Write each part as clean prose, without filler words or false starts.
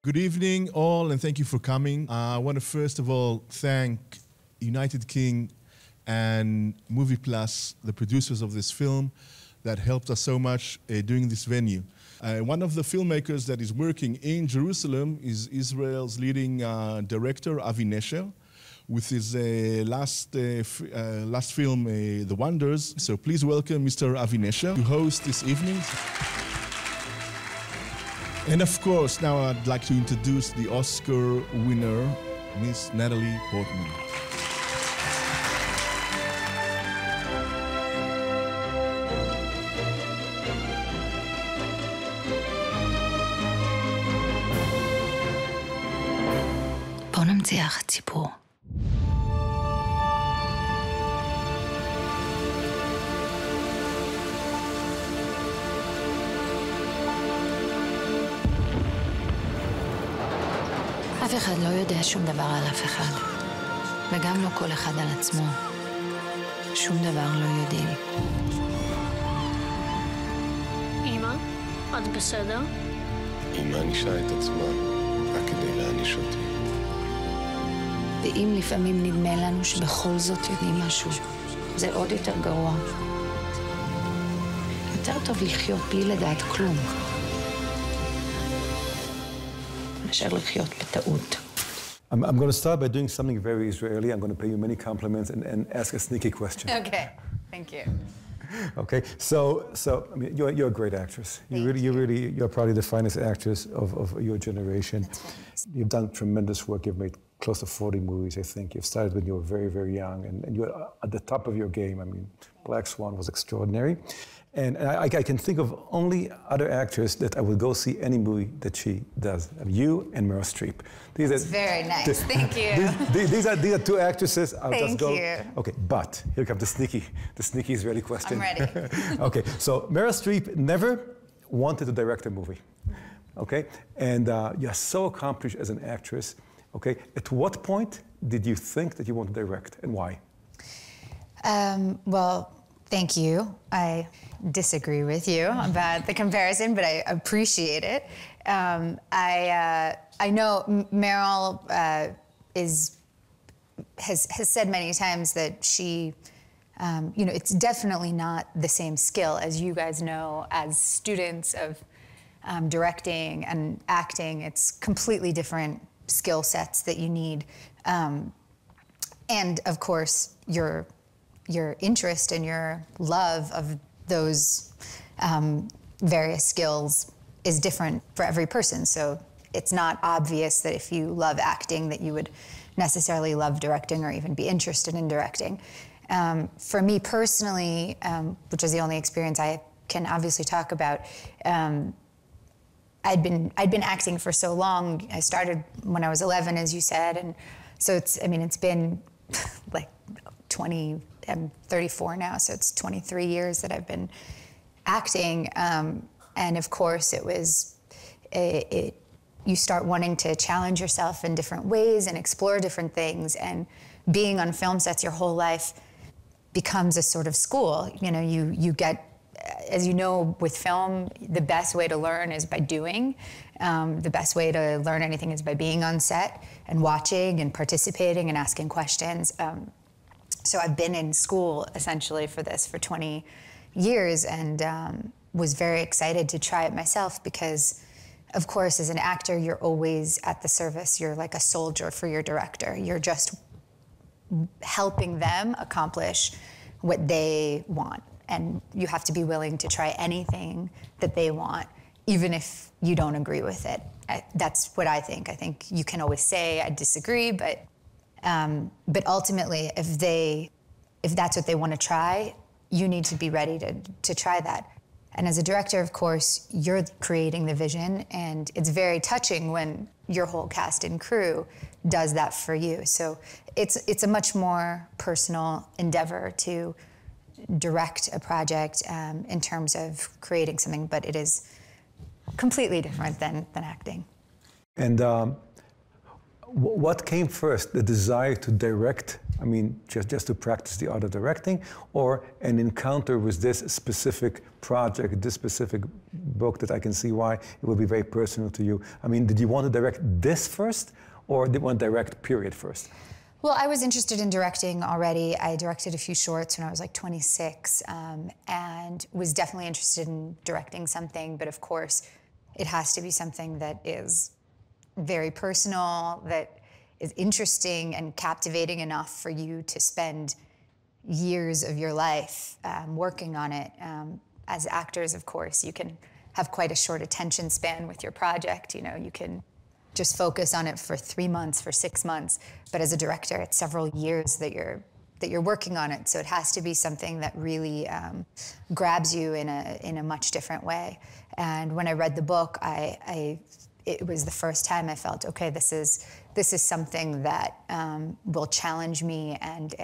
Good evening, all, and thank you for coming. I want to first of all thank United King and Movie Plus, the producers of this film, that helped us so much doing this venue. One of the filmmakers that is working in Jerusalem is Israel's leading director, Avi Nesher, with his last film, The Wonders. So please welcome Mr. Avi Nesher to host this evening. And of course, now I'd like to introduce the Oscar winner, Miss Natalie Port-Man. בוא נמציח את סיפור. אף אחד לא יודע שום דבר על אף אחד, וגם לא כל אחד על עצמו. שום דבר לא יודעים. אמא, את בסדר? אמא ענישה את עצמה רק כדי להעניש אותי. ואם לפעמים נדמה לנו שבכל זאת יודעים משהו, זה עוד יותר גרוע. יותר טוב לחיות בלי לדעת כלום. I'm going to start by doing something very Israeli. I'm going to pay you many compliments and ask a sneaky question. Okay, thank you. Okay, so I mean, you're a great actress. You're probably the finest actress of your generation. You've done tremendous work. You've made close to 40 movies, I think. You've started when you were very, very young, and you're at the top of your game. I mean, Black Swan was extraordinary. And I can think of only other actors that I would go see any movie that she does. You and Meryl Streep. That's very nice. Thank you. These are two actresses. I'll just go. Thank you. Okay, but here comes the sneaky Israeli question. I'm ready. Okay, so Meryl Streep never wanted to direct a movie. Okay, and you're so accomplished as an actress. Okay, at what point did you think that you want to direct, and why? Well, thank you. I disagree with you about the comparison, but I appreciate it. I know Meryl has said many times that she, it's definitely not the same skill as you guys know as students of directing and acting. It's completely different skill sets that you need. And of course, your interest and your love of those various skills is different for every person. So it's not obvious that if you love acting that you would necessarily love directing or even be interested in directing. For me personally, which is the only experience I can obviously talk about, I'd been acting for so long. I started when I was 11, as you said, and so it's been like 20. I'm 34 now, so it's 23 years that I've been acting, and of course you start wanting to challenge yourself in different ways and explore different things, and being on film sets your whole life becomes a sort of school. You get, as you know, with film, the best way to learn is by doing. The best way to learn anything is by being on set and watching and participating and asking questions. So I've been in school essentially for this for 20 years, and was very excited to try it myself because, of course, as an actor, you're always at the service. You're like a soldier for your director. You're just helping them accomplish what they want. And you have to be willing to try anything that they want, even if you don't agree with it. That's what I think. I think you can always say, I disagree, but ultimately, if that's what they want to try, you need to be ready to try that. And as a director, of course, you're creating the vision, and it's very touching when your whole cast and crew does that for you. So it's a much more personal endeavor to direct a project in terms of creating something, but it is completely different than acting. And what came first, the desire to direct, I mean, just to practice the art of directing, or an encounter with this specific project, this specific book that I can see why it will be very personal to you. I mean, did you want to direct this first, or did you want to direct period first? Well, I was interested in directing already. I directed a few shorts when I was like 26, and was definitely interested in directing something, but of course, it has to be something that is very personal, that is interesting and captivating enough for you to spend years of your life working on it. As actors, of course, you can have quite a short attention span with your project. You know, you can just focus on it for 3 months, for 6 months. But as a director, it's several years that you're working on it. So it has to be something that really grabs you in a much different way. And when I read the book, it was the first time I felt, okay, this is something that will challenge me and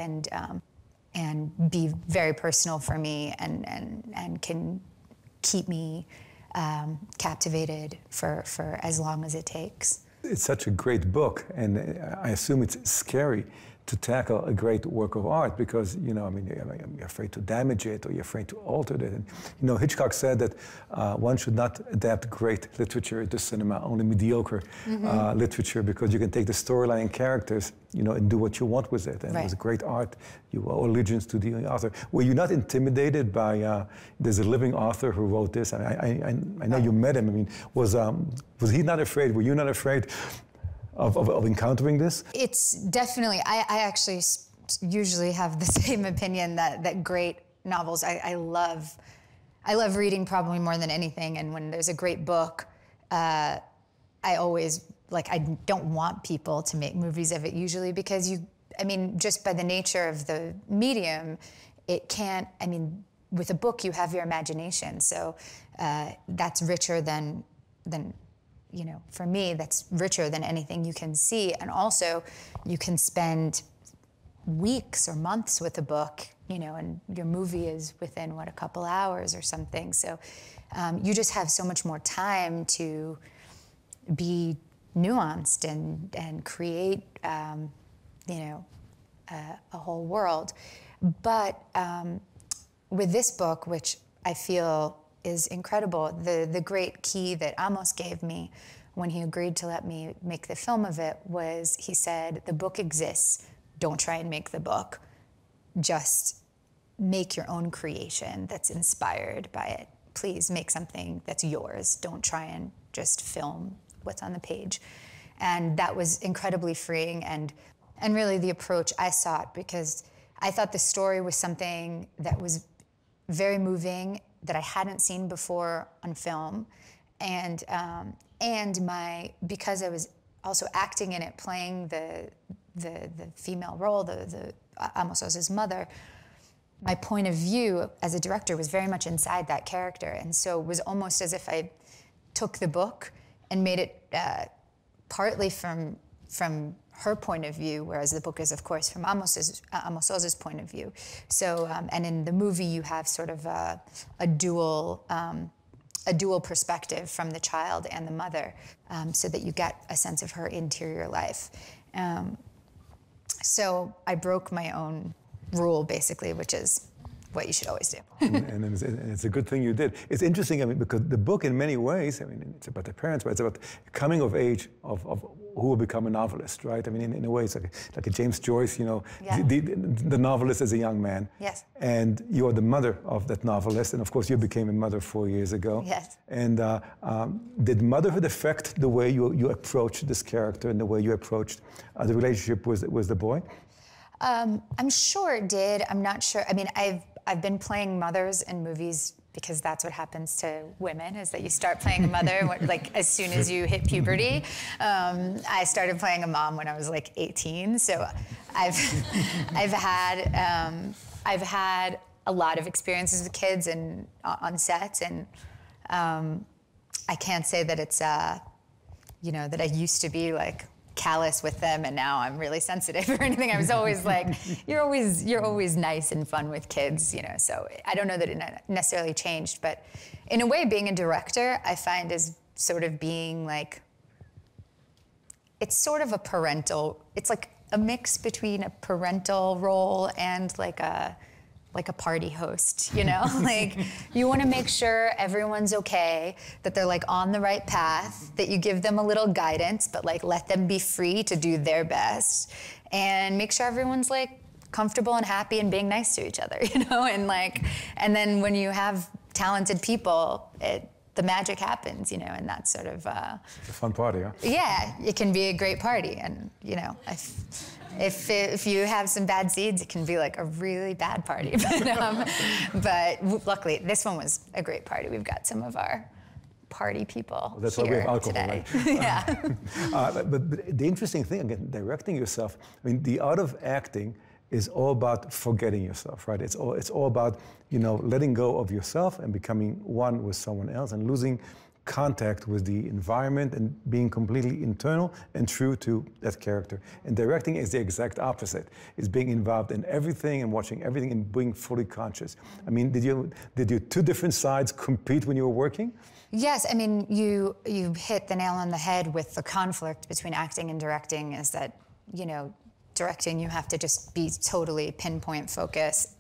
be very personal for me and can keep me captivated for as long as it takes. It's such a great book, and I assume it's scary to tackle a great work of art because, you know, I mean, you're afraid to damage it or you're afraid to alter it. And, you know, Hitchcock said that one should not adapt great literature to cinema, only mediocre literature, because you can take the storyline and characters, you know, and do what you want with it. And it was great art. You owe allegiance to the author. Were you not intimidated by, there's a living author who wrote this. I know you met him. I mean, was he not afraid? Were you not afraid of encountering this? It's definitely, I actually usually have the same opinion that great novels, I love reading probably more than anything, and when there's a great book, I always, like, I don't want people to make movies of it usually because I mean, just by the nature of the medium, it can't, I mean, with a book you have your imagination, so that's richer than you know, for me, that's richer than anything you can see. And also, you can spend weeks or months with a book, you know, and your movie is within, what, a couple hours or something. So you just have so much more time to be nuanced and create, you know, a whole world. But with this book, which I feel is incredible. The great key that Amos gave me when he agreed to let me make the film of it was, he said, the book exists, don't try and make the book, just make your own creation that's inspired by it. Please make something that's yours, don't try and just film what's on the page. And that was incredibly freeing and really the approach I sought, because I thought the story was something that was very moving, that I hadn't seen before on film, and because I was also acting in it, playing the female role, the Amos Oz's mother, my point of view as a director was very much inside that character, and so it was almost as if I took the book and made it partly from her point of view, whereas the book is, of course, from Amos Oz's point of view. So, and in the movie, you have sort of a dual perspective from the child and the mother, so that you get a sense of her interior life. So I broke my own rule, basically, which is what you should always do. and it's a good thing you did. It's interesting, I mean, because the book in many ways, I mean, it's about the parents, but it's about coming of age of who will become a novelist, right? I mean, in a way, it's like a James Joyce, you know, yeah. the novelist as a young man. Yes. And you are the mother of that novelist, and of course you became a mother 4 years ago. Yes. And did motherhood affect the way you approached this character and the way you approached the relationship with the boy? I'm sure it did. I'm not sure. I mean, I've been playing mothers in movies because that's what happens to women, is that you start playing a mother like as soon as you hit puberty. I started playing a mom when I was like 18, so I've had a lot of experiences with kids and on sets, and I can't say that it's you know, that I used to be like callous with them and now I'm really sensitive or anything. I was always like, you're always nice and fun with kids, you know, so I don't know that it necessarily changed, but in a way being a director I find is sort of being like, it's sort of a parental, it's like a mix between a parental role and like a like a party host, you know? Like, you want to make sure everyone's okay, that they're like on the right path, that you give them a little guidance, but like let them be free to do their best, and make sure everyone's like comfortable and happy and being nice to each other, you know? And like, and then when you have talented people, the magic happens, you know, and that's sort of... It's a fun party, huh? Yeah, it can be a great party, and you know, if you have some bad seeds, it can be like a really bad party. But luckily, this one was a great party. We've got some of our party people that's here why we have alcohol, today. right? Yeah. But the interesting thing, again, directing yourself, I mean, the art of acting is all about forgetting yourself, right? It's all about, you know, letting go of yourself and becoming one with someone else and losing contact with the environment and being completely internal and true to that character. And directing is the exact opposite. It's being involved in everything and watching everything and being fully conscious. I mean, did your two different sides compete when you were working? Yes, I mean, you hit the nail on the head with the conflict between acting and directing, is that, you know, directing, you have to just be totally pinpoint focus,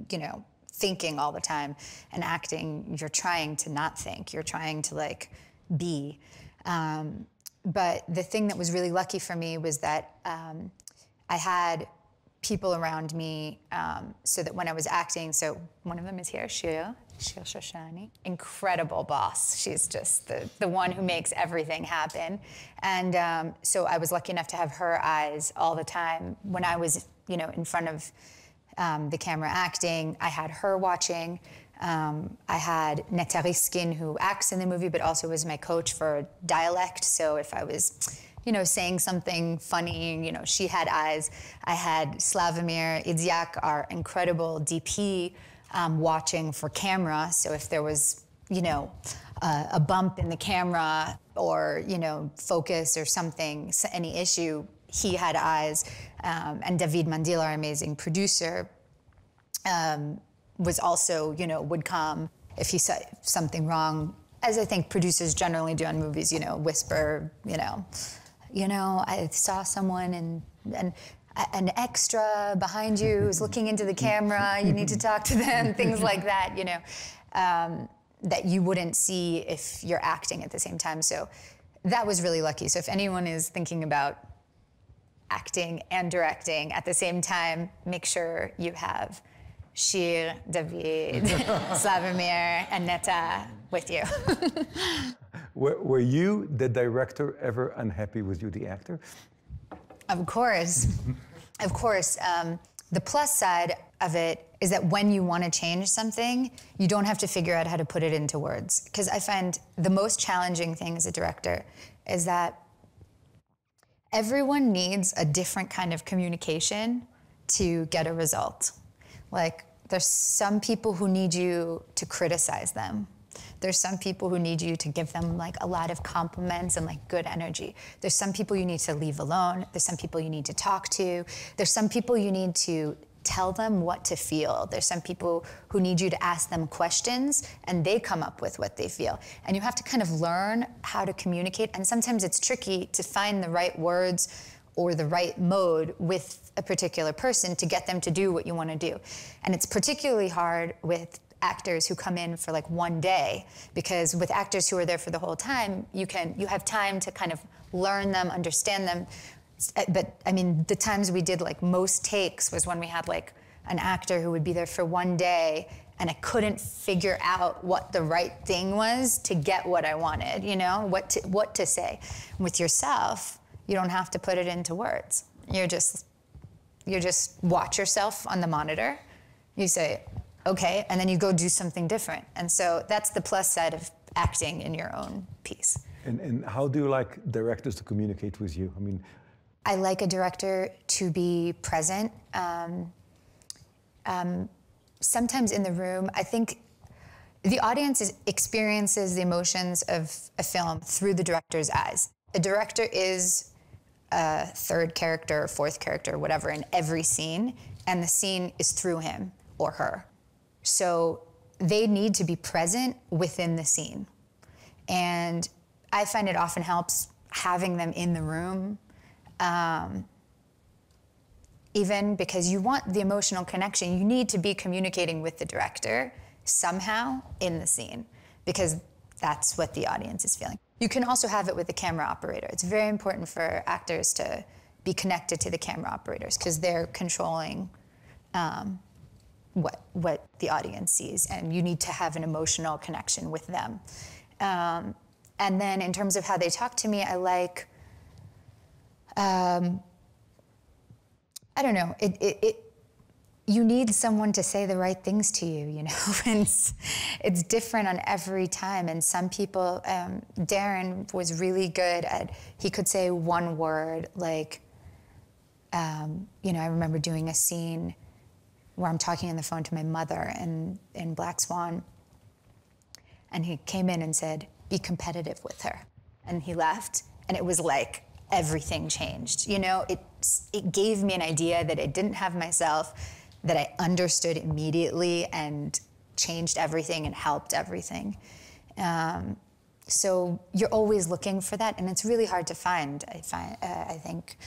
you know, thinking all the time. And acting, you're trying to not think. You're trying to, like, be. But the thing that was really lucky for me was that I had people around me so that when I was acting, so one of them is here, Shir Shoshani, incredible boss. She's just the one who makes everything happen. And so I was lucky enough to have her eyes all the time. When I was, you know, in front of the camera acting, I had her watching. I had Netariskin, who acts in the movie, but also was my coach for dialect. So if I was, you know, saying something funny, you know, she had eyes. I had Slavomir Idziak, our incredible DP, watching for camera. So if there was, you know, a bump in the camera or, you know, focus or something, any issue, he had eyes. And David Mandil, our amazing producer, was also, you know, would come if he said something wrong, as I think producers generally do on movies, you know, whisper, you know, I saw someone and an extra behind you who's looking into the camera, you need to talk to them, things like that, you know, that you wouldn't see if you're acting at the same time. So that was really lucky. So if anyone is thinking about acting and directing at the same time, make sure you have Shir, David, Slavomir, and Neta with you. Were you, the director, ever unhappy with you, the actor? Of course. Of course. The plus side of it is that when you want to change something, you don't have to figure out how to put it into words. Because I find the most challenging thing as a director is that everyone needs a different kind of communication to get a result. Like, there's some people who need you to criticize them. There's some people who need you to give them like a lot of compliments and like good energy. There's some people you need to leave alone. There's some people you need to talk to. There's some people you need to tell them what to feel. There's some people who need you to ask them questions and they come up with what they feel. And you have to kind of learn how to communicate. And sometimes it's tricky to find the right words or the right mode with a particular person to get them to do what you want to do. And it's particularly hard with actors who come in for like one day, because with actors who are there for the whole time, you have time to kind of learn them, understand them. But I mean, the times we did like most takes was when we had like an actor who would be there for one day and I couldn't figure out what the right thing was to get what I wanted, you know, what to say. With yourself, you don't have to put it into words. You just watch yourself on the monitor. You say, okay, and then you go do something different. And so that's the plus side of acting in your own piece. And how do you like directors to communicate with you? I mean, I like a director to be present. Sometimes in the room, I think the audience experiences the emotions of a film through the director's eyes. A director is a third character, fourth character, whatever, in every scene, and the scene is through him or her. So they need to be present within the scene. And I find it often helps having them in the room. even because you want the emotional connection. You need to be communicating with the director somehow in the scene, because that's what the audience is feeling. You can also have it with the camera operator. It's very important for actors to be connected to the camera operators, because they're controlling what the audience sees, and you need to have an emotional connection with them. And then in terms of how they talk to me, I like, I don't know, you need someone to say the right things to you, you know? And it's different on every time. And some people, Darren was really good at, he could say one word, like, you know, I remember doing a scene where I'm talking on the phone to my mother in Black Swan, and he came in and said, "Be competitive with her." And he left, and it was like everything changed. You know, it gave me an idea that I didn't have myself, that I understood immediately and changed everything and helped everything. So you're always looking for that, and it's really hard to find, I think.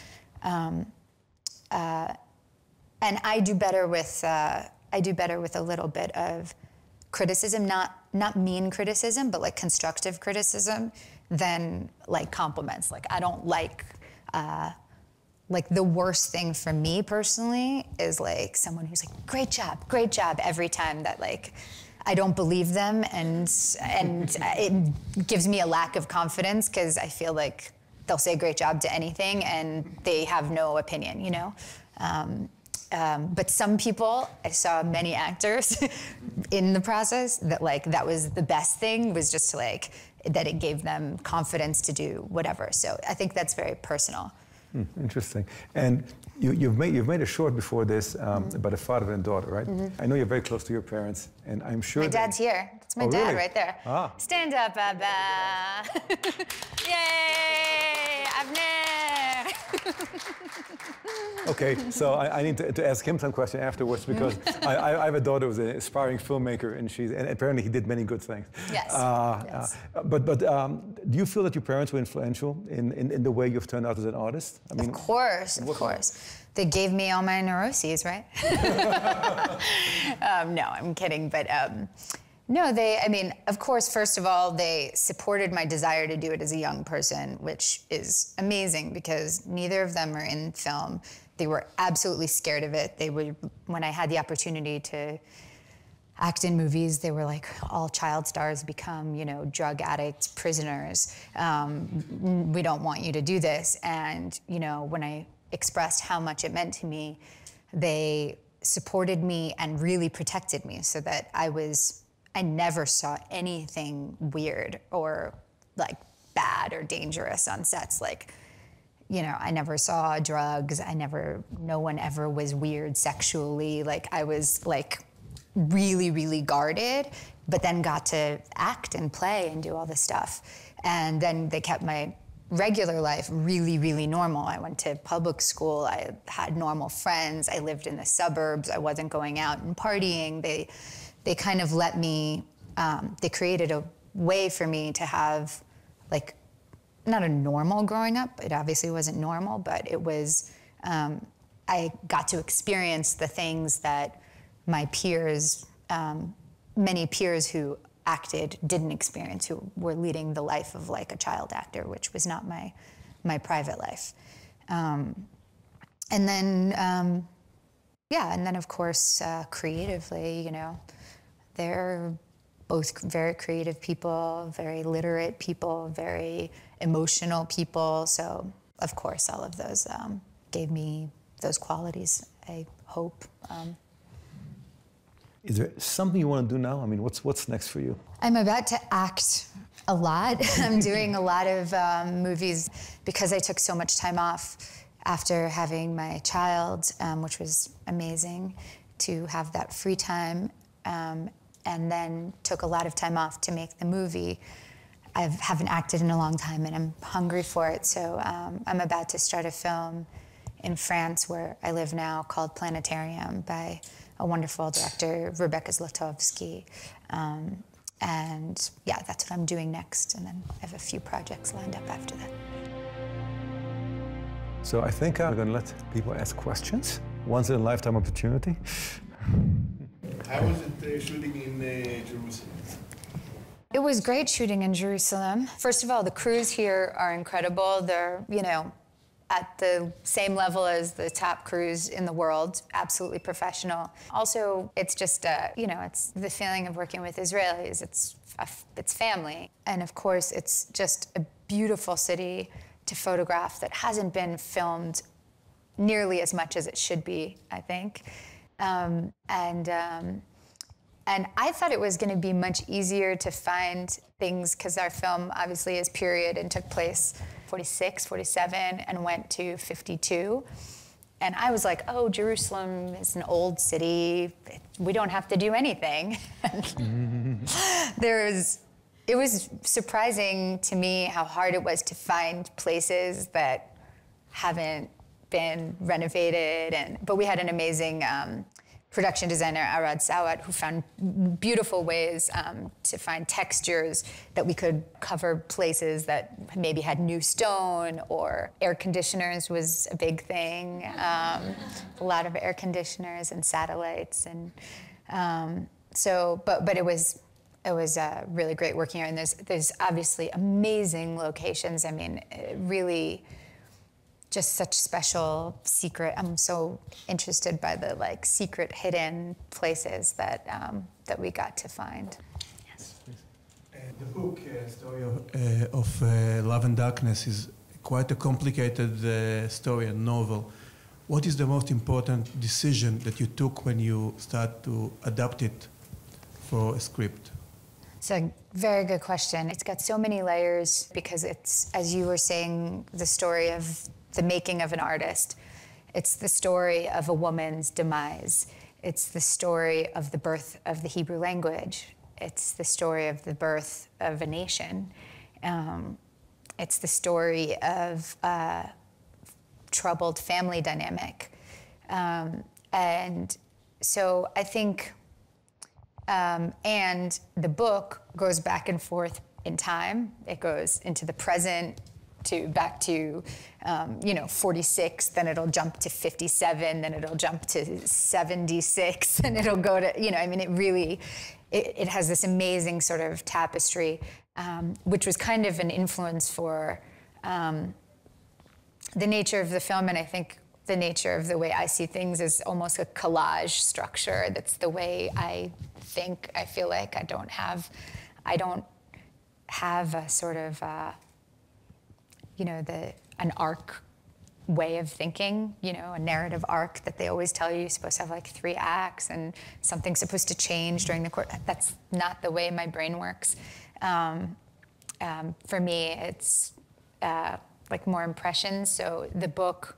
And I do better with a little bit of criticism, not mean criticism, but like constructive criticism, than like compliments. Like I don't like the worst thing for me personally is like someone who's like, great job, every time that like I don't believe them, and it gives me a lack of confidence, because I feel like they'll say great job to anything and they have no opinion, you know? But some people, I saw many actors in the process that like that was the best thing, was just to like, that it gave them confidence to do whatever. So I think that's very personal. Interesting. And you've made a short before this about a father and daughter, right? I know you're very close to your parents, and I'm sure my dad's here. That's my dad right there. Ah. Stand up, Abba. Yay, Abner. Okay, so I need to ask him some question afterwards, because I have a daughter who's an aspiring filmmaker, and apparently he did many good things. Yes. Yes. But do you feel that your parents were influential in the way you've turned out as an artist? I mean, of course. They gave me all my neuroses, right? No, I'm kidding, but no, I mean, of course, first of all, they supported my desire to do it as a young person, which is amazing, because neither of them are in film. They were absolutely scared of it. They would, when I had the opportunity to act in movies, they were like, all child stars become, you know, drug addicts, prisoners. We don't want you to do this. And, you know, when I expressed how much it meant to me, they supported me and really protected me, so that I never saw anything weird or like bad or dangerous on sets. Like, you know, I never saw drugs. No one ever was weird sexually. Like I was like really, really guarded, but then got to act and play and do all this stuff. And then they kept my regular life really, really normal. I went to public school. I had normal friends. I lived in the suburbs. I wasn't going out and partying. They kind of let me, they created a way for me to have, like, not a normal growing up. It obviously wasn't normal, but it was, I got to experience the things that my peers, many peers who acted didn't experience, who were leading the life of like a child actor, which was not my private life. And then, yeah, and then of course, creatively, you know, they're both very creative people, very literate people, very emotional people. So of course, all of those gave me those qualities, I hope. Is there something you want to do now? I mean, what's next for you? I'm about to act a lot. I'm doing a lot of movies because I took so much time off after having my child, which was amazing to have that free time, and then took a lot of time off to make the movie. I haven't acted in a long time, and I'm hungry for it, so I'm about to start a film in France, where I live now, called Planetarium, by a wonderful director, Rebecca Zlotowski. And yeah, that's what I'm doing next. And then I have a few projects lined up after that. So I think I'm going to let people ask questions once-in-a-lifetime opportunity. How was it shooting in Jerusalem? It was great shooting in Jerusalem. First of all, the crews here are incredible. They're, you know, at the same level as the top crews in the world, absolutely professional. Also, it's just, you know, it's the feeling of working with Israelis. It's family. And of course, it's just a beautiful city to photograph that hasn't been filmed nearly as much as it should be, I think. And I thought it was going to be much easier to find things because our film obviously is period and took place 46, 47, and went to 52. And I was like, oh, Jerusalem is an old city. We don't have to do anything. It was surprising to me how hard it was to find places that haven't been renovated. But we had an amazing production designer, Arad Sawat, who found beautiful ways to find textures that we could cover places that maybe had new stone, or air conditioners was a big thing. A lot of air conditioners and satellites, and but it was really great working here. And there's obviously amazing locations. I mean, really. Just such special secret. I'm so interested by the secret hidden places that that we got to find. Yes. The book, story of Love and Darkness, is quite a complicated story and novel. What is the most important decision that you took when you start to adapt it for a script? It's a very good question. It's got so many layers because it's, as you were saying, the story of the making of an artist. It's the story of a woman's demise. It's the story of the birth of the Hebrew language. It's the story of the birth of a nation. It's the story of a troubled family dynamic. And so I think, and the book goes back and forth in time. It goes into the present, back to 46, then it'll jump to 57, then it'll jump to 76, and it'll go to, I mean, it really, it has this amazing sort of tapestry, which was kind of an influence for the nature of the film, and I think the nature of the way I see things is almost a collage structure. That's the way I think. I feel like I don't have a sort of, an arc way of thinking, a narrative arc that they always tell you you're supposed to have 3 acts and something's supposed to change during the course. That's not the way my brain works. For me, it's more impressions. So the book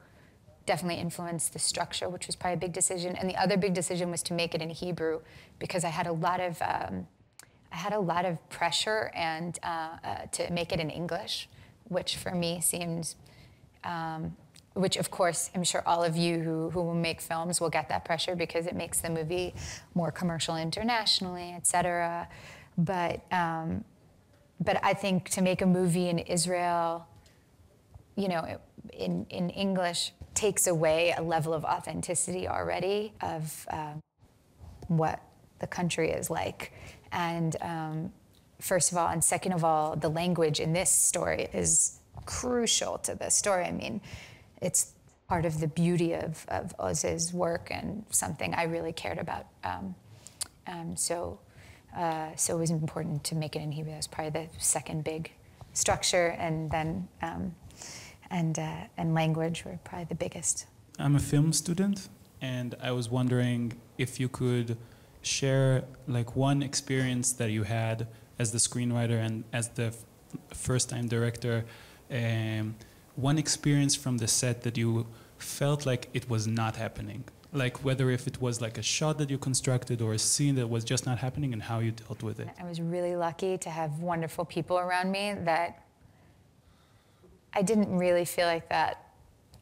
definitely influenced the structure, which was probably a big decision. And the other big decision was to make it in Hebrew, because I had a lot of pressure and to make it in English, which for me seemed, which of course, I'm sure all of you who make films will get that pressure because it makes the movie more commercial internationally, et cetera. But I think to make a movie in Israel, in English, takes away a level of authenticity already of what the country is like. And first of all, and second of all, the language in this story is crucial to the story. I mean, it's part of the beauty of Oz's work and something I really cared about. So it was important to make it in Hebrew. That's probably the second big structure, and then and language were probably the biggest. I'm a film student, and I was wondering if you could share one experience that you had as the screenwriter and as the first-time director, one experience from the set that you felt like it was not happening, whether if it was a shot that you constructed or a scene that was just not happening, and how you dealt with it. I was really lucky to have wonderful people around me that I didn't really feel like that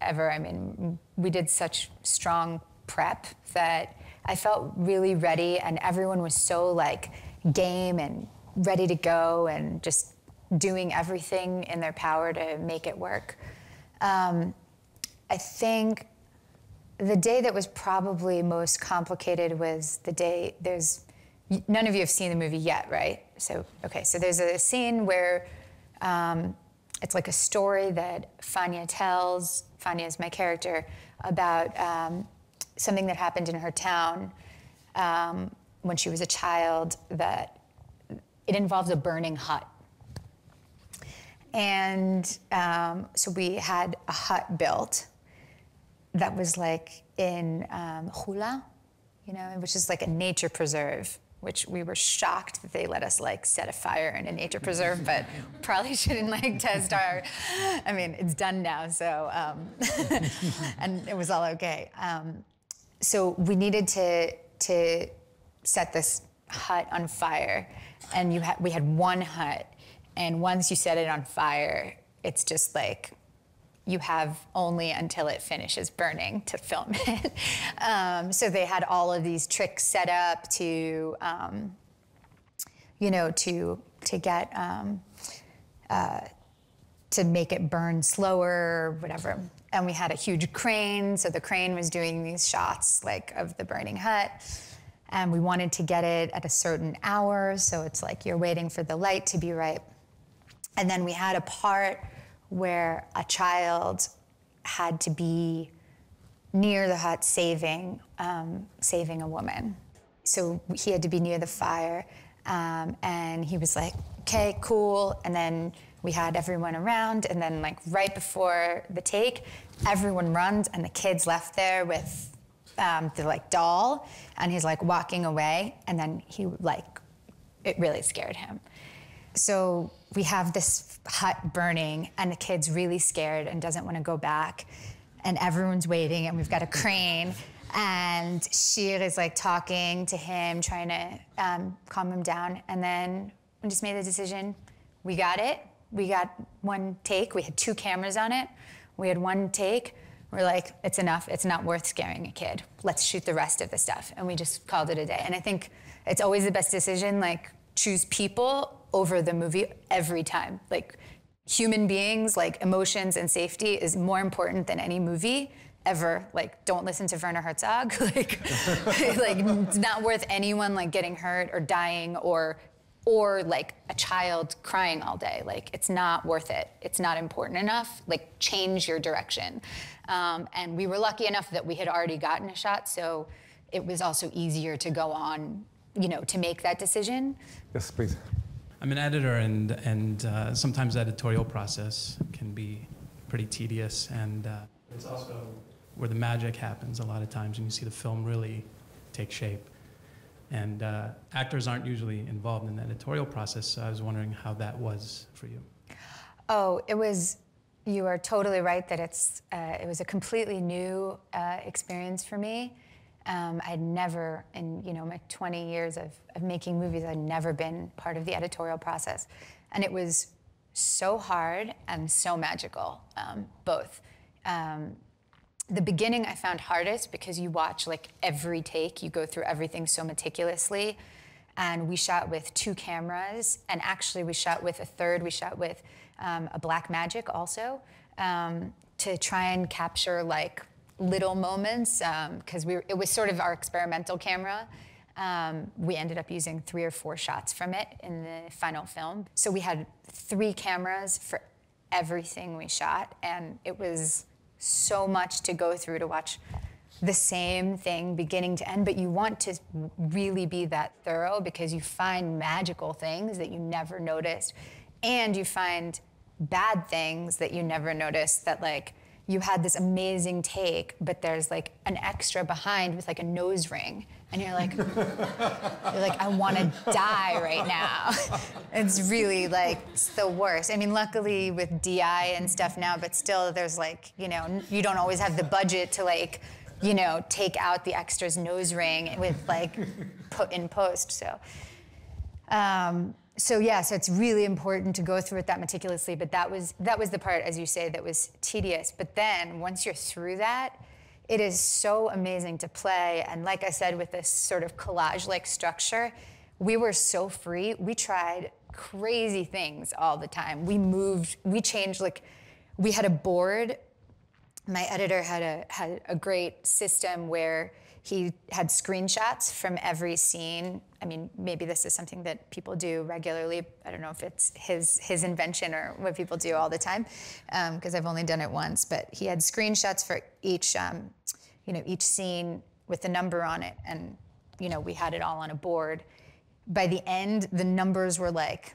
ever. I mean, we did such strong prep that I felt really ready, and everyone was so game and ready to go and just doing everything in their power to make it work. I think The day that was probably most complicated was the day, none of you have seen the movie yet, right? So, okay, so there's a scene where it's like a story that Fania tells, Fania is my character, about something that happened in her town when she was a child, that it involves a burning hut. And so we had a hut built that was like in Hula, you know, which is like a nature preserve, which we were shocked that they let us like set a fire in a nature preserve, but probably shouldn't like test our, I mean, it's done now, so, and it was all okay. So we needed to set this hut on fire, and we had one hut, and once you set it on fire, it's just like, you have only until it finishes burning to film it. So they had all of these tricks set up to, you know, to get, to make it burn slower or whatever. And we had a huge crane, so the crane was doing these shots like of the burning hut. And we wanted to get it at a certain hour, so it's like you're waiting for the light to be right. And then we had a part where a child had to be near the hut saving a woman. So he had to be near the fire, and he was like, okay, cool. And then we had everyone around, and then like right before the take, everyone runs, and the kid's left there with the like doll, and he's like walking away, and then he like, it really scared him. So we have this hut burning, and the kid's really scared and doesn't want to go back, and everyone's waiting, and we've got a crane, and Shir is like talking to him, trying to calm him down, and then we just made the decision. We got it. We got one take. We had 2 cameras on it. We had one take. We're like, it's enough. It's not worth scaring a kid. Let's shoot the rest of the stuff, and we just called it a day. And I think it's always the best decision. Like, choose people over the movie every time. Like, human beings, like emotions and safety is more important than any movie ever. Like, don't listen to Werner Herzog. like it's not worth anyone like getting hurt or dying or like a child crying all day. Like, it's not worth it. It's not important enough. Like, change your direction. And we were lucky enough that we had already gotten a shot, so it was also easier to go on, you know, to make that decision. Yes, please. I'm an editor, and sometimes the editorial process can be pretty tedious, and it's also where the magic happens a lot of times when you see the film really take shape. And actors aren't usually involved in the editorial process, so I was wondering how that was for you. Oh, you are totally right that it was a completely new experience for me. I'd never, in my 20 years of making movies, I'd never been part of the editorial process. And it was so hard and so magical, both. The beginning I found hardest because you watch like every take, you go through everything so meticulously. And we shot with 2 cameras, and actually we shot with a third. We shot with a Blackmagic also, to try and capture like little moments, because it was sort of our experimental camera. We ended up using 3 or 4 shots from it in the final film. So we had 3 cameras for everything we shot, and it was so much to go through to watch the same thing beginning to end, but you want to really be that thorough because you find magical things that you never noticed, and you find bad things that you never noticed, that like, you had this amazing take, but there's like an extra behind with like a nose ring, and you're like, I want to die right now. It's really like, it's the worst. I mean, luckily with DI and stuff now, but still there's like, you don't always have the budget to like, take out the extra's nose ring with like put in post. So it's really important to go through it that meticulously, but that was the part, as you say, that was tedious. But then once you're through that, it is so amazing to play. And like I said, with this sort of collage-like structure, we were so free. We tried crazy things all the time. We moved, we changed, like, we had a board my editor had a great system where he had screenshots from every scene. I mean, maybe this is something that people do regularly. I don't know if it's his invention or what people do all the time, because I've only done it once. But he had screenshots for each, each scene with the number on it, and we had it all on a board. By the end, the numbers were like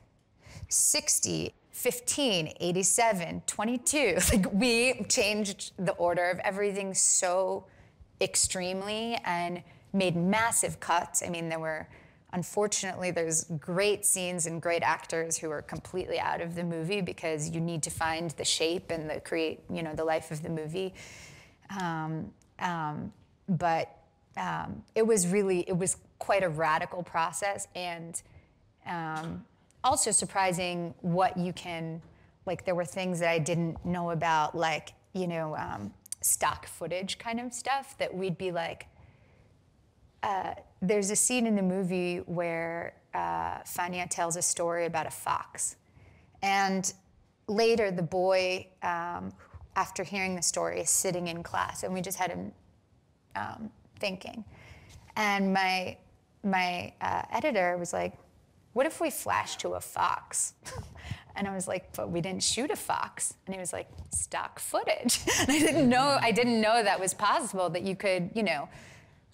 60, 15, 87, 22. Like, we changed the order of everything so extremely and made massive cuts. I mean, unfortunately, there's great scenes and great actors who are completely out of the movie because you need to find the shape and the life of the movie. But it was quite a radical process, and also surprising what you can, like, there were things that I didn't know about, like, stock footage kind of stuff that we'd be like, there's a scene in the movie where Fania tells a story about a fox. And later the boy, after hearing the story, is sitting in class, and we just had him thinking. And my editor was like, what if we flash to a fox? And I was like, but we didn't shoot a fox. And he was like, stock footage. And I didn't know that was possible, that you could,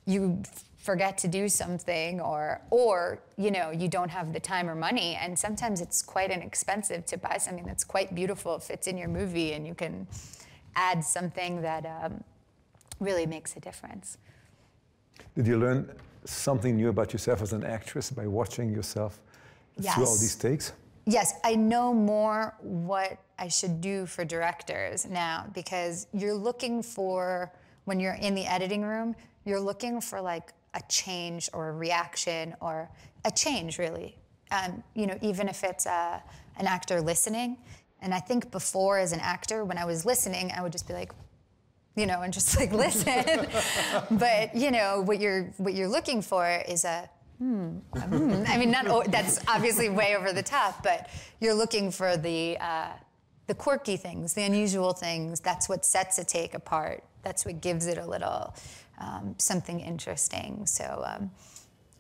you forget to do something, or you don't have the time or money. And sometimes it's quite inexpensive to buy something that's quite beautiful if it's in your movie and you can add something that really makes a difference. Did you learn something new about yourself as an actress by watching yourself through all these takes? Yes, I know more what I should do for directors now, because you're looking for, when you're in the editing room, you're looking for like a change or a reaction or a change, really. Even if it's an actor listening. And I think before, as an actor, when I was listening, I would just be like, and just like listen. But what you're looking for is a I mean, that's obviously way over the top, but you're looking for the quirky things, the unusual things. That's what sets a take apart. That's what gives it a little something interesting. So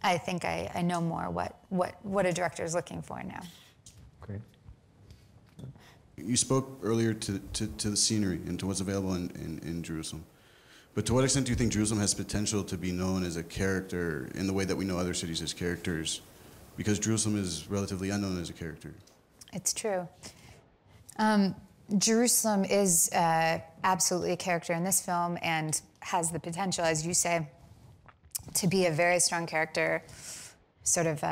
I think I know more what a director is looking for now. Great. You spoke earlier to the scenery and to what's available in Jerusalem. But to what extent do you think Jerusalem has potential to be known as a character in the way that we know other cities as characters? Because Jerusalem is relatively unknown as a character. It's true. Jerusalem is absolutely a character in this film and has the potential, as you say, to be a very strong character sort of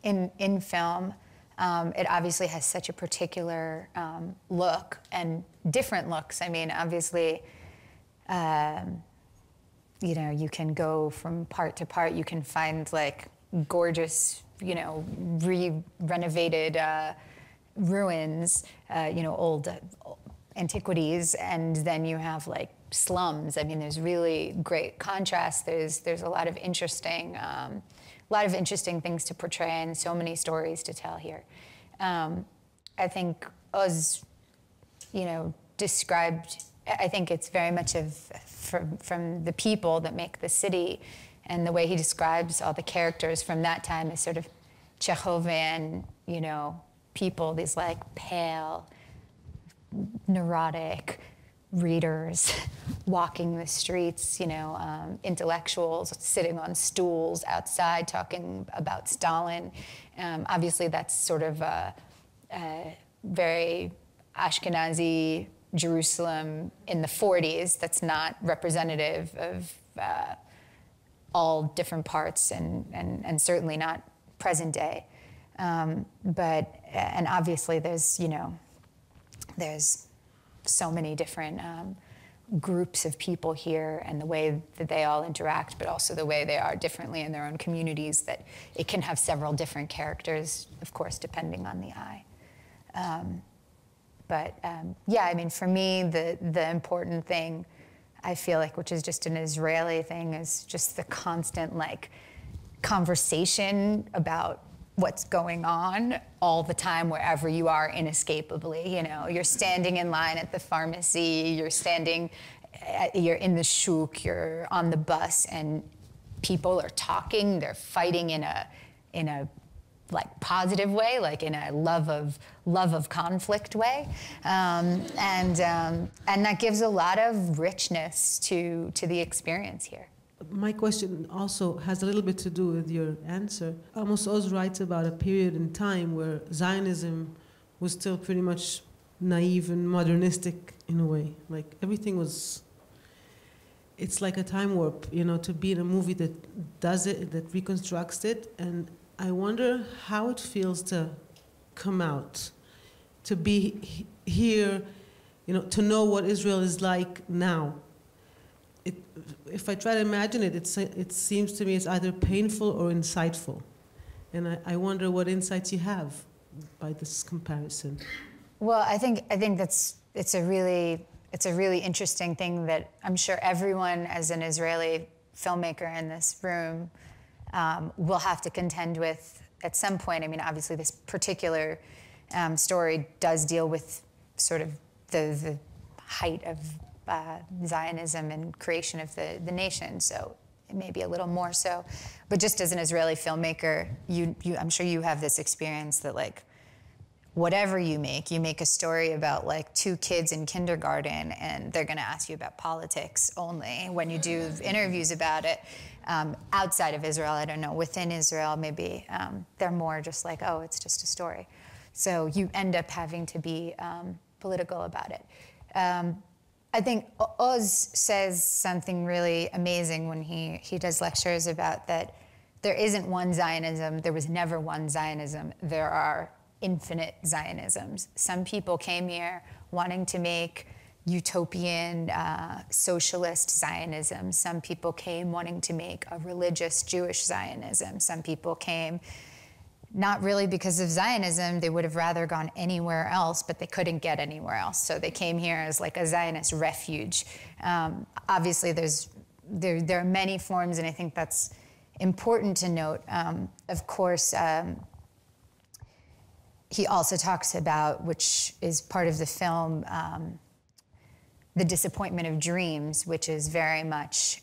in film. It obviously has such a particular look and different looks. I mean, obviously, you can go from part to part. You can find like gorgeous, renovated ruins, old antiquities, and then you have like slums. I mean, there's really great contrast. There's a lot of interesting things to portray and so many stories to tell here. I think Oz, described. I think it's very much from the people that make the city, and the way he describes all the characters from that time is sort of Chekhovian, people, these like pale, neurotic readers walking the streets, intellectuals sitting on stools outside talking about Stalin. Obviously, that's sort of a very Ashkenazi Jerusalem in the 40s. That's not representative of all different parts and certainly not present day. But obviously there's so many different groups of people here, and the way that they all interact, but also the way they are differently in their own communities, that it can have several different characters, of course, depending on the eye. I mean, for me, the important thing, I feel like, which is just an Israeli thing, is just the constant, like, conversation about what's going on all the time wherever you are inescapably. You know, you're standing in line at the pharmacy, you're in the shuk, you're on the bus, and people are talking, they're fighting in a like positive way, like in a love of conflict way, and that gives a lot of richness to the experience here. My question also has a little bit to do with your answer. Amos Oz writes about a period in time where Zionism was still pretty much naive and modernistic in a way. Like everything was, it's like a time warp, you know, to be in a movie that does it, that reconstructs it. And I wonder how it feels to come out, to be here, you know, to know what Israel is like now. If I try to imagine it, it seems to me it's either painful or insightful. And I wonder what insights you have by this comparison. Well, I think it's a really interesting thing that I'm sure everyone as an Israeli filmmaker in this room will have to contend with at some point. I mean, obviously this particular story does deal with sort of the height of Zionism and creation of the nation, so it may be a little more so. But just as an Israeli filmmaker, I'm sure you have this experience that like, whatever you make a story about like two kids in kindergarten and they're gonna ask you about politics only. When you do interviews about it, outside of Israel, I don't know, within Israel, maybe they're more just like, oh, it's just a story. So you end up having to be political about it. I think Oz says something really amazing when he does lectures about that there isn't one Zionism, there was never one Zionism, there are infinite Zionisms. Some people came here wanting to make utopian socialist Zionism. Some people came wanting to make a religious Jewish Zionism. Some people came not really because of Zionism, they would have rather gone anywhere else, but they couldn't get anywhere else. So they came here as like a Zionist refuge. Obviously, there are many forms, and I think that's important to note. Of course, he also talks about, which is part of the film, the disappointment of dreams, which is very much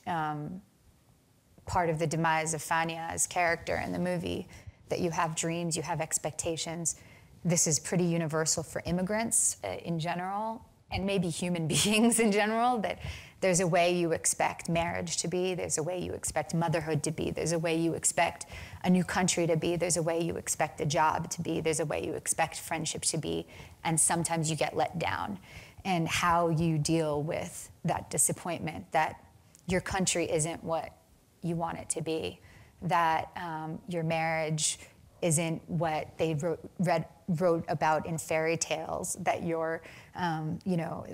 part of the demise of Fanya's character in the movie. That you have dreams, you have expectations. This is pretty universal for immigrants in general, and maybe human beings in general, that there's a way you expect marriage to be, there's a way you expect motherhood to be, there's a way you expect a new country to be, there's a way you expect a job to be, there's a way you expect friendship to be, and sometimes you get let down. And how you deal with that disappointment, that your country isn't what you want it to be, that your marriage isn't what they wrote about in fairy tales, that your, you know,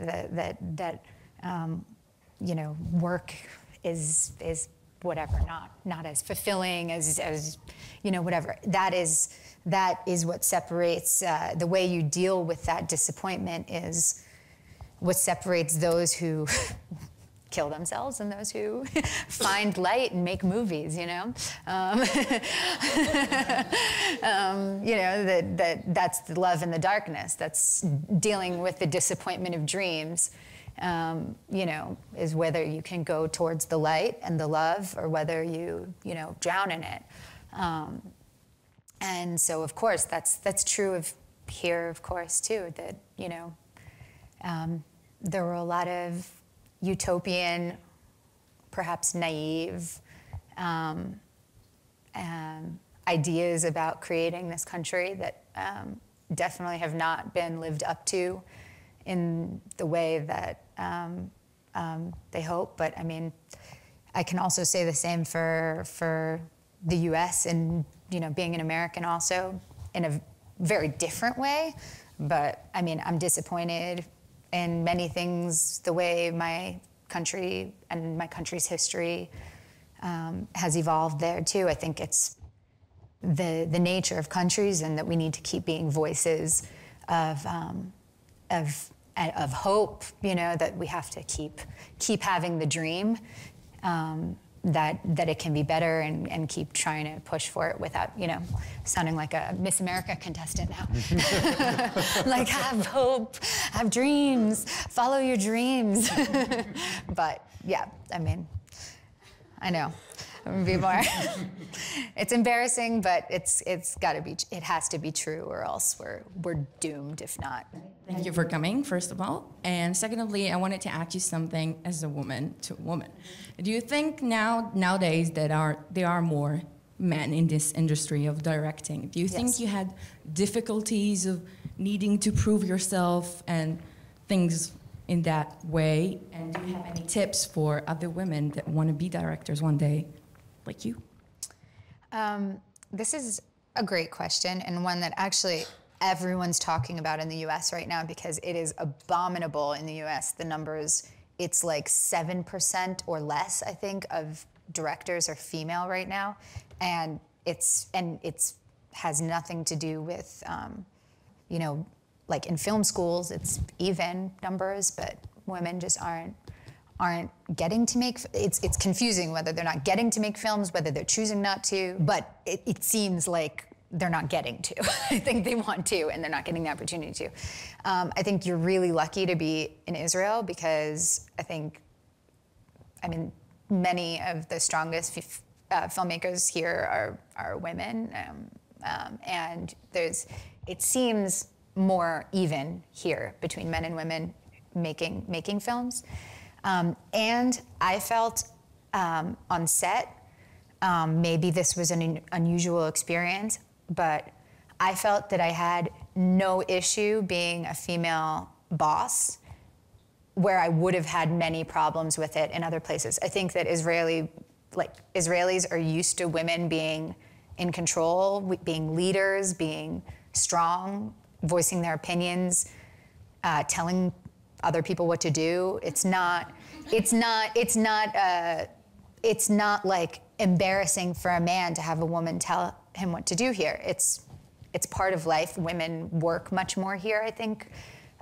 you know, work is whatever, not as fulfilling as you know, whatever. That is what separates, the way you deal with that disappointment is what separates those who kill themselves and those who find light and make movies, you know? You know, that's the love in the darkness. That's dealing with the disappointment of dreams, you know, is whether you can go towards the light and the love or whether you know, drown in it. And so, of course, that's true of here, of course, too, that, you know, there were a lot of utopian, perhaps naive ideas about creating this country that definitely have not been lived up to in the way that they hope. But I mean, I can also say the same for the US and, you know, being an American also in a very different way. But I mean, I'm disappointed in many things, the way my country and my country's history has evolved there too. I think it's the nature of countries, and that we need to keep being voices of hope. You know, that we have to keep having the dream, that it can be better, and keep trying to push for it without, sounding like a Miss America contestant now. Like, have hope, have dreams, follow your dreams. But yeah, I mean, I know. Be more. It's embarrassing, but it's got to be. It has to be true, or else we're doomed if not. Thank you for coming, first of all, and secondly, I wanted to ask you something as a woman to a woman. Do you think nowadays that there are more men in this industry of directing? Do you think you had difficulties of needing to prove yourself and things in that way? And do you have any tips for other women that want to be directors one day? Like you? This is a great question, and one that actually everyone's talking about in the US right now, because it is abominable in the US. The numbers, it's like 7% or less, I think, of directors are female right now. And it's has nothing to do with, like in film schools, it's even numbers, but women just aren't getting to make, it's confusing whether they're not getting to make films, whether they're choosing not to, but it seems like they're not getting to. I think they want to, and they're not getting the opportunity to. I think you're really lucky to be in Israel, because I mean, many of the strongest filmmakers here are women, and it seems more even here between men and women making films. And I felt on set, maybe this was an unusual experience, but I felt that I had no issue being a female boss, where I would have had many problems with it in other places. I think that Israelis are used to women being in control, being leaders, being strong, voicing their opinions, telling other people what to do. It's not like embarrassing for a man to have a woman tell him what to do here. It's part of life. Women work much more here, I think,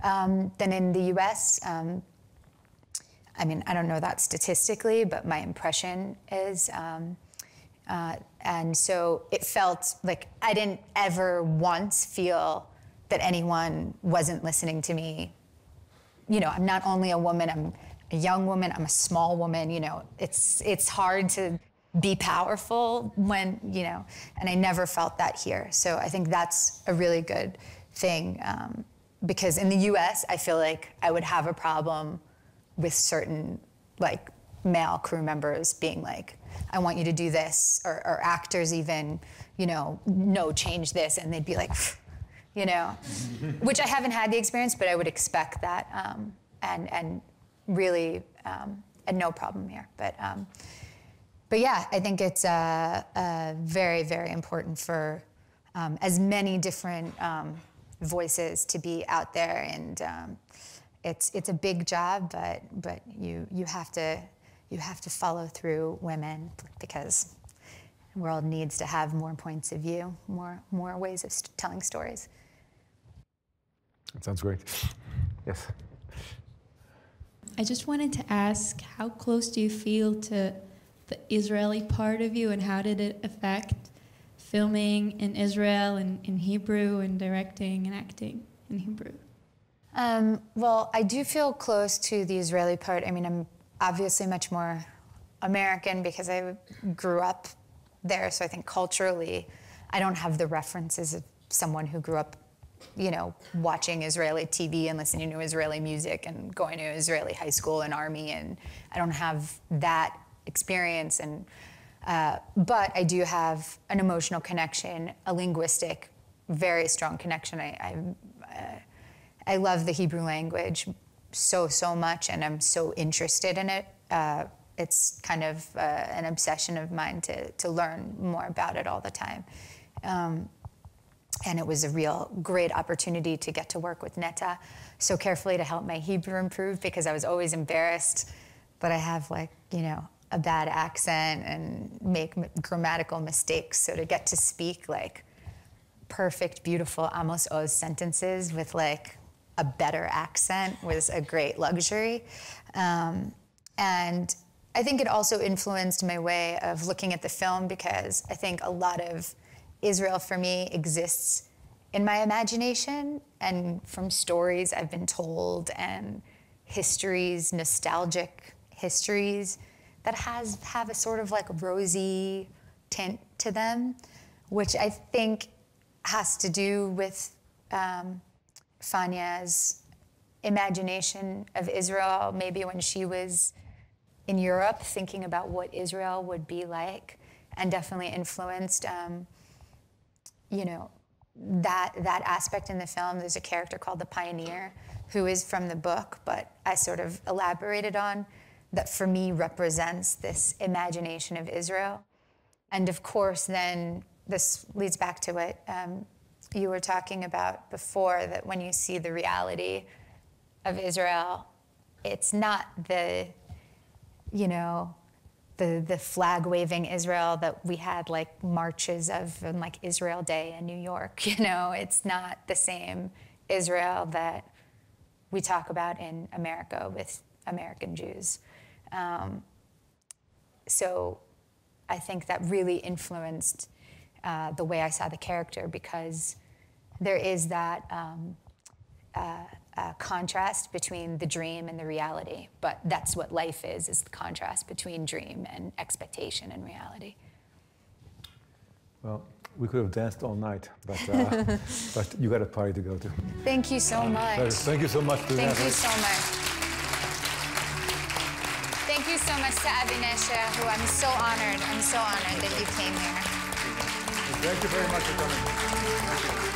than in the US. I mean, I don't know that statistically, but my impression is, and so it felt like I didn't ever once feel that anyone wasn't listening to me. I'm not only a woman, I'm a young woman, I'm a small woman, it's hard to be powerful when, and I never felt that here. So I think that's a really good thing, because in the US, I feel like I would have a problem with certain male crew members being like, I want you to do this, or actors even, no, change this, and they'd be like, which I haven't had the experience, but I would expect that, and really, and no problem here. But yeah, I think it's very, very important for as many different voices to be out there, and it's a big job, but you have to follow through, women, because the world needs to have more points of view, more ways of telling stories. That sounds great. Yes. I just wanted to ask, how close do you feel to the Israeli part of you, and how did it affect filming in Israel and in Hebrew, and directing and acting in Hebrew? Well, I do feel close to the Israeli part. I mean, I'm obviously much more American because I grew up there, so I think culturally I don't have the references of someone who grew up watching Israeli TV and listening to Israeli music and going to Israeli high school and army, and I don't have that experience. And but I do have an emotional connection, a linguistic, very strong connection. I love the Hebrew language so much, and I'm so interested in it. It's kind of an obsession of mine to learn more about it all the time. And it was a real great opportunity to get to work with Neta so carefully to help my Hebrew improve, because I was always embarrassed, but I have a bad accent and make grammatical mistakes. So to get to speak perfect, beautiful Amos Oz sentences with a better accent was a great luxury. And I think it also influenced my way of looking at the film because I think a lot of Israel for me exists in my imagination and from stories I've been told and histories, nostalgic histories that have a sort of like rosy tint to them, which I think has to do with Fanya's imagination of Israel, maybe when she was in Europe, thinking about what Israel would be like, and definitely influenced, you know, that aspect in the film. There's a character called the Pioneer, who is from the book, but I sort of elaborated on, that for me represents this imagination of Israel. And of course, then this leads back to what you were talking about before, that when you see the reality of Israel, it's not the, you know, the flag-waving Israel that we had like marches of on like Israel Day in New York, you know? It's not the same Israel that we talk about in America with American Jews. So I think that really influenced the way I saw the character, because there is that contrast between the dream and the reality, but that's what life is the contrast between dream and expectation and reality. Well, we could have danced all night, but but you got a party to go to. Thank you so much. Thank you so much. Thank you so much. Thank you so much to Avinesha, who I'm so honored that you came here. Thank you very much for coming.